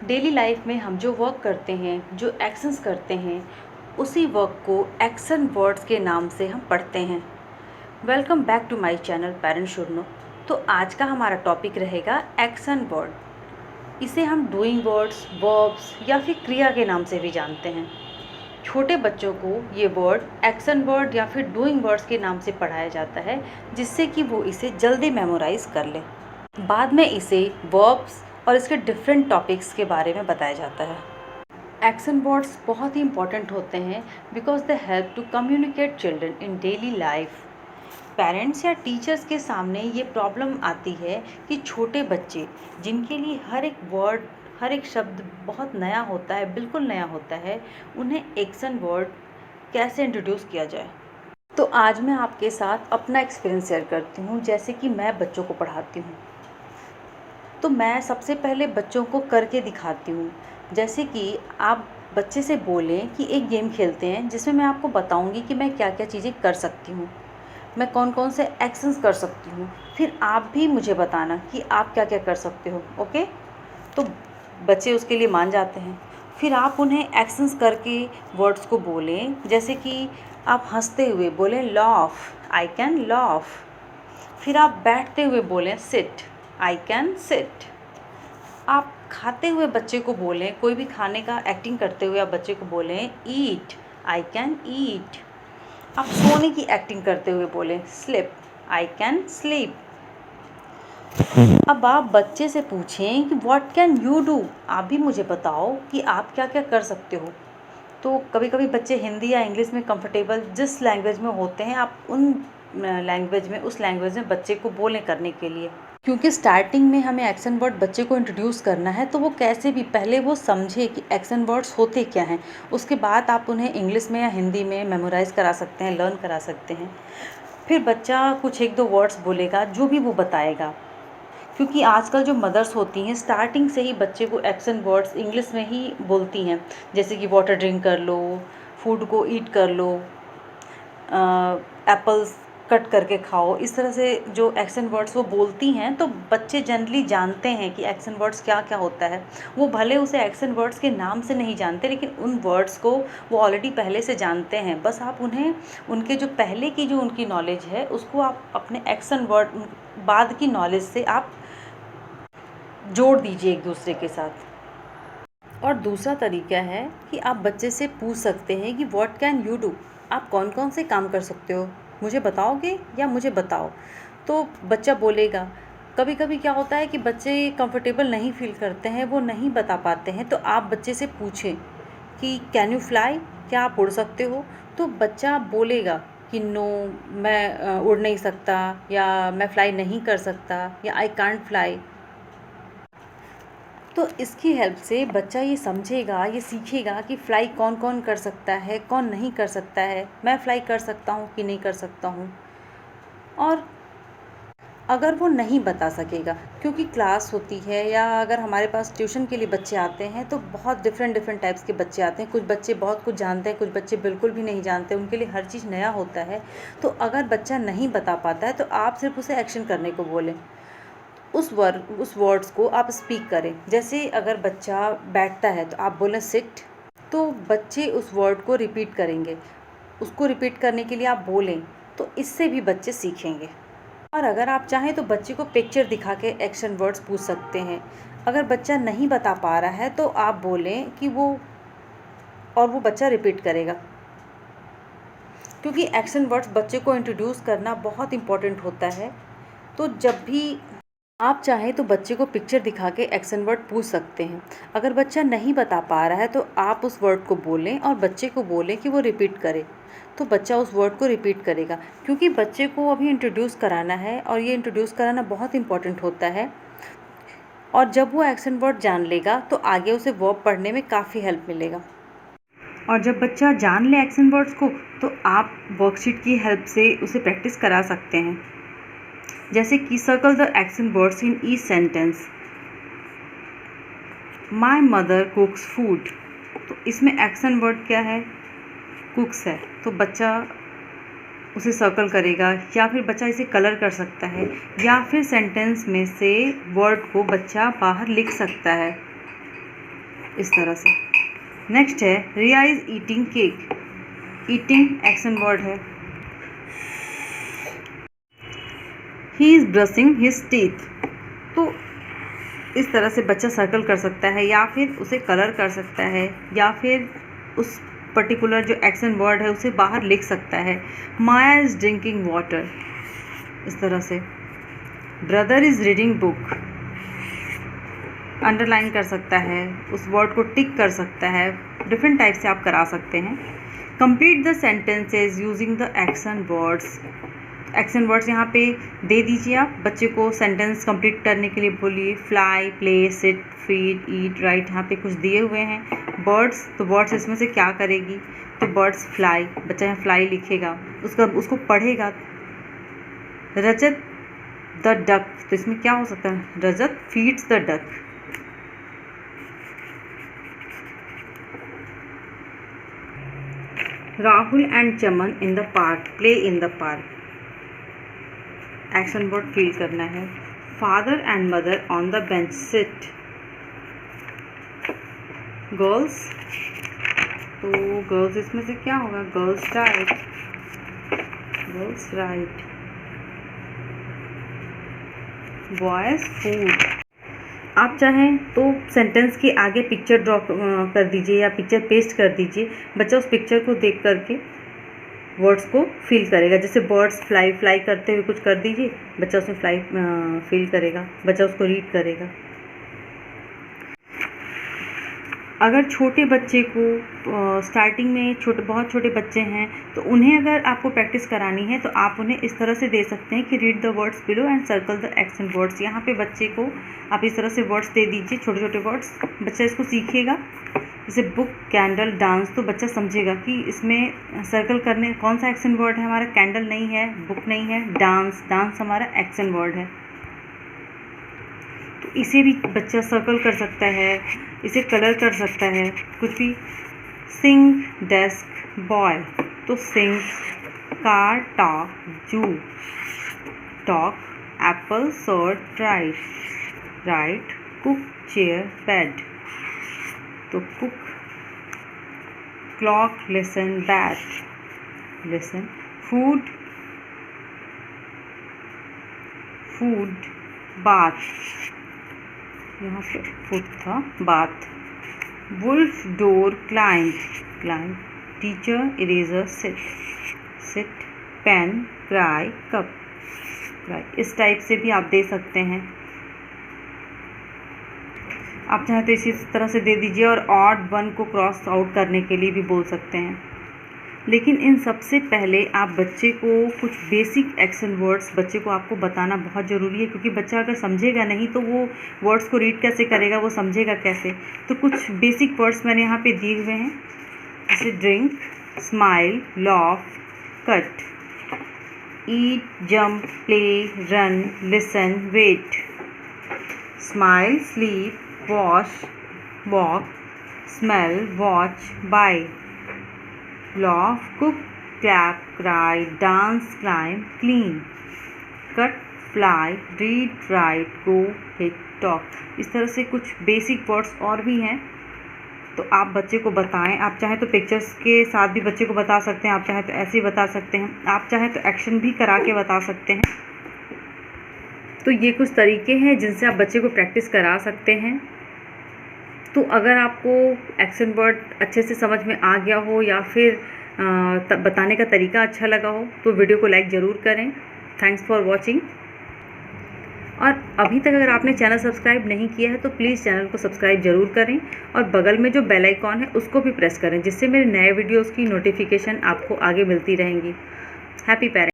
Daily life में हम जो वर्क करते हैं, जो एक्शंस करते हैं, उसी वर्क को एक्शन वर्ड्स के नाम से हम पढ़ते हैं। Welcome back to my channel parent should know. तो आज का हमारा टॉपिक रहेगा एक्शन वर्ड। इसे हम डूइंग वर्ड्स, वर्ब्स या फिर क्रिया के नाम से भी जानते हैं। छोटे बच्चों को ये वर्ड एक्शन वर्ड या फिर डूइंग वर्ड्स के नाम से पढ़ाया जाता है, जिससे कि वो इसे जल्दी मेमोराइज कर ले। बाद में इसे वर्ब्स और इसके डिफरेंट टॉपिक्स के बारे में बताया जाता है। एक्शन वर्ड्स बहुत ही इंपॉर्टेंट होते हैं because they help to communicate children in daily life. Parents या टीचर्स के सामने ये प्रॉब्लम आती है कि छोटे बच्चे जिनके लिए हर एक वर्ड, हर एक शब्द बहुत नया होता है, बिल्कुल नया होता है, उन्हें एक्शन वर्ड कैसे इंट्रोड्यूस किया जाए। तो आज मैं आपके साथ अपना एक्सपीरियंस शेयर करती हूँ। जैसे कि मैं बच्चों को पढ़ाती हूँ, तो मैं सबसे पहले बच्चों को करके दिखाती हूँ। जैसे कि आप बच्चे से बोलें कि एक गेम खेलते हैं जिसमें मैं आपको बताऊँगी कि मैं क्या क्या चीज़ें कर सकती हूँ, मैं कौन कौन से एक्शंस कर सकती हूँ। फिर आप भी मुझे बताना कि आप क्या क्या कर सकते हो। ओके, तो बच्चे उसके लिए मान जाते हैं। फिर आप उन्हें एक्शंस करके वर्ड्स को बोलें। जैसे कि आप हंसते हुए बोलें लॉफ, आई कैन लॉफ। फिर आप बैठते हुए बोलें सिट, आई कैन सिट। आप खाते हुए बच्चे को बोलें, कोई भी खाने का एक्टिंग करते हुए आप बच्चे को बोलें ईट, आई कैन ईट। आप सोने की एक्टिंग करते हुए बोलें स्लिप, आई कैन स्लीप। अब आप बच्चे से पूछें कि व्हाट कैन यू डू, आप भी मुझे बताओ कि आप क्या क्या कर सकते हो। तो कभी कभी बच्चे हिंदी या इंग्लिश में कंफर्टेबल जिस लैंग्वेज में होते हैं, आप उन लैंग्वेज में, उस लैंग्वेज में बच्चे को बोलें करने के लिए। क्योंकि स्टार्टिंग में हमें एक्शन वर्ड बच्चे को इंट्रोड्यूस करना है, तो वो कैसे भी पहले वो समझे कि एक्शन वर्ड्स होते क्या हैं। उसके बाद आप उन्हें इंग्लिश में या हिंदी में मेमोराइज़ करा सकते हैं, लर्न करा सकते हैं। फिर बच्चा कुछ एक दो वर्ड्स बोलेगा, जो भी वो बताएगा। क्योंकि आजकल जो मदर्स होती हैं स्टार्टिंग से ही बच्चे को एक्शन वर्ड्स इंग्लिश में ही बोलती हैं। जैसे कि वाटर ड्रिंक कर लो, फूड को ईट कर लो, एप्पल्स कट करके खाओ। इस तरह से जो एक्शन वर्ड्स वो बोलती हैं, तो बच्चे जनरली जानते हैं कि एक्शन वर्ड्स क्या क्या होता है। वो भले उसे एक्शन वर्ड्स के नाम से नहीं जानते, लेकिन उन वर्ड्स को वो ऑलरेडी पहले से जानते हैं। बस आप उन्हें उनके जो पहले की जो उनकी नॉलेज है, उसको आप अपने एक्शन वर्ड बाद की नॉलेज से आप जोड़ दीजिए एक दूसरे के साथ। और दूसरा तरीका है कि आप बच्चे से पूछ सकते हैं कि व्हाट कैन यू डू, आप कौन कौन से काम कर सकते हो, मुझे बताओगे या मुझे बताओ। तो बच्चा बोलेगा। कभी कभी क्या होता है कि बच्चे कंफर्टेबल नहीं फील करते हैं, वो नहीं बता पाते हैं, तो आप बच्चे से पूछें कि कैन यू फ्लाई, क्या आप उड़ सकते हो। तो बच्चा बोलेगा कि नो, मैं उड़ नहीं सकता, या मैं फ्लाई नहीं कर सकता, या आई कांट फ्लाई। तो इसकी हेल्प से बच्चा ये समझेगा, ये सीखेगा कि फ़्लाई कौन कौन कर सकता है, कौन नहीं कर सकता है, मैं फ़्लाई कर सकता हूँ कि नहीं कर सकता हूँ। और अगर वो नहीं बता सकेगा, क्योंकि क्लास होती है या अगर हमारे पास ट्यूशन के लिए बच्चे आते हैं, तो बहुत डिफरेंट टाइप्स के बच्चे आते हैं। कुछ बच्चे बहुत कुछ जानते हैं, कुछ बच्चे बिल्कुल भी नहीं जानते, उनके लिए हर चीज़ नया होता है। तो अगर बच्चा नहीं बता पाता है, तो आप सिर्फ उसे एक्शन करने को बोलें। उस वर्ड्स को आप स्पीक करें। जैसे अगर बच्चा बैठता है तो आप बोलें सिट, तो बच्चे उस वर्ड को रिपीट करेंगे। उसको रिपीट करने के लिए आप बोलें, तो इससे भी बच्चे सीखेंगे। और अगर आप चाहें तो बच्चे को पिक्चर दिखा के एक्शन वर्ड्स पूछ सकते हैं। अगर बच्चा नहीं बता पा रहा है, तो आप बोलें कि वो, और वो बच्चा रिपीट करेगा। क्योंकि एक्शन वर्ड्स बच्चे को इंट्रोड्यूस करना बहुत इम्पॉर्टेंट होता है। तो जब भी आप चाहें तो बच्चे को पिक्चर दिखा के एक्शन वर्ड पूछ सकते हैं। अगर बच्चा नहीं बता पा रहा है, तो आप उस वर्ड को बोलें और बच्चे को बोलें कि वो रिपीट करे, तो बच्चा उस वर्ड को रिपीट करेगा। क्योंकि बच्चे को अभी इंट्रोड्यूस कराना है, और ये इंट्रोड्यूस कराना बहुत इंपॉर्टेंट होता है। और जब वो एक्शन वर्ड जान लेगा, तो आगे उसे वर्ब पढ़ने में काफ़ी हेल्प मिलेगा। और जब बच्चा जान ले एक्शन वर्ड्स को, तो आप वर्कशीट की हेल्प से उसे प्रैक्टिस करा सकते हैं। जैसे कि circle the action words in each sentence. My mother कुक्स food, तो इसमें एक्शन वर्ड क्या है, कुक्स है, तो बच्चा उसे सर्कल करेगा। या फिर बच्चा इसे कलर कर सकता है, या फिर सेंटेंस में से वर्ड को बच्चा बाहर लिख सकता है। इस तरह से। नेक्स्ट है Riya is eating cake. Eating action word है। He is brushing his teeth. तो इस तरह से बच्चा सर्कल कर सकता है या फिर उसे कलर कर सकता है या फिर उस पर्टिकुलर जो एक्शन वर्ड है उसे बाहर लिख सकता है। माया इज़ ड्रिंकिंग वाटर, इस तरह से। Brother is reading book, underline कर सकता है, उस वर्ड को टिक कर सकता है। डिफरेंट टाइप से आप करा सकते हैं। Complete the sentences using the action words. Action words यहाँ पे दे दीजिए आप बच्चे को सेंटेंस कंप्लीट करने के लिए बोलिए। फ्लाई, प्ले, सिट, फीड, ईट, राइट, यहाँ पे कुछ दिए हुए हैं। बर्ड्स, तो बर्ड्स इसमें से क्या करेगी, तो बर्ड्स फ्लाई, बच्चा यहाँ फ्लाई लिखेगा, उसको पढ़ेगा। रजत द डक, तो इसमें क्या हो सकता है, Rajat feeds the duck. Rahul and Chaman in the park, play in the park. Action word feel करना है। Father and mother on the bench, sit. Girls, तो गर्ल्स इसमें से क्या होगा, girls right, girls right. Boys food. आप चाहें तो सेंटेंस के आगे पिक्चर ड्रॉ कर दीजिए या पिक्चर पेस्ट कर दीजिए। बच्चा उस पिक्चर को देख करके वर्ड्स को फील करेगा। जैसे बर्ड्स फ्लाई, फ्लाई करते हुए कुछ कर दीजिए, बच्चा उसमें फ्लाई फील करेगा, बच्चा उसको रीड करेगा। अगर छोटे बच्चे को स्टार्टिंग में बहुत छोटे बच्चे हैं तो उन्हें अगर आपको प्रैक्टिस करानी है तो आप उन्हें इस तरह से दे सकते हैं कि read the words below and circle the action words. यहाँ पे बच्चे को आप इस तरह से वर्ड्स दे दीजिए, छोटे छोटे वर्ड्स, बच्चा इसको सीखेगा। जैसे बुक, कैंडल, डांस, तो बच्चा समझेगा कि इसमें सर्कल करने कौन सा एक्शन वर्ड है हमारा, कैंडल नहीं है, बुक नहीं है, डांस, डांस हमारा एक्शन वर्ड है। तो इसे भी बच्चा सर्कल कर सकता है, इसे कलर कर सकता है, कुछ भी। सिंग, डेस्क, बॉय, तो sing, car, talk, zoo, talk, apple, shirt, right, right, cook, chair, bed, तो cook, clock, listen, bat, listen, food, food, bath, यहाँ पे फूड था, bath. Wolf, door, climb, climb, teacher, eraser, sit, sit, pen, cry, cup, cry. इस type से भी आप दे सकते हैं। आप चाहें तो इसी तरह से दे दीजिए और ऑड वन को क्रॉस आउट करने के लिए भी बोल सकते हैं। लेकिन इन सबसे पहले आप बच्चे को कुछ बेसिक एक्शन वर्ड्स बच्चे को आपको बताना बहुत ज़रूरी है, क्योंकि बच्चा अगर समझेगा नहीं तो वो वर्ड्स को रीड कैसे करेगा, वो समझेगा कैसे। तो कुछ बेसिक वर्ड्स मैंने यहाँ पे दिए हुए हैं, जैसे drink, smile, laugh, cut, eat, jump, play, run, listen, wait, smile, sleep, wash, walk, smell, watch, buy, laugh, cook, clap, cry, dance, climb, clean, cut, fly, read, write, go, hit, talk। इस तरह से कुछ basic words और भी हैं, तो आप बच्चे को बताएं। आप चाहें तो पिक्चर्स के साथ भी बच्चे को बता सकते हैं, आप चाहें तो ऐसे ही बता सकते हैं, आप चाहें तो एक्शन भी करा के बता सकते हैं। तो ये कुछ तरीके हैं जिनसे आप बच्चे को प्रैक्टिस करा सकते हैं। तो अगर आपको एक्शन वर्ड अच्छे से समझ में आ गया हो या फिर बताने का तरीका अच्छा लगा हो तो वीडियो को लाइक ज़रूर करें। Thanks for watching. और अभी तक अगर आपने चैनल सब्सक्राइब नहीं किया है तो प्लीज़ चैनल को सब्सक्राइब ज़रूर करें और बगल में जो बेल आइकॉन है उसको भी प्रेस करें, जिससे मेरे नए वीडियोज़ की नोटिफिकेशन आपको आगे मिलती रहेंगी। Happy parents.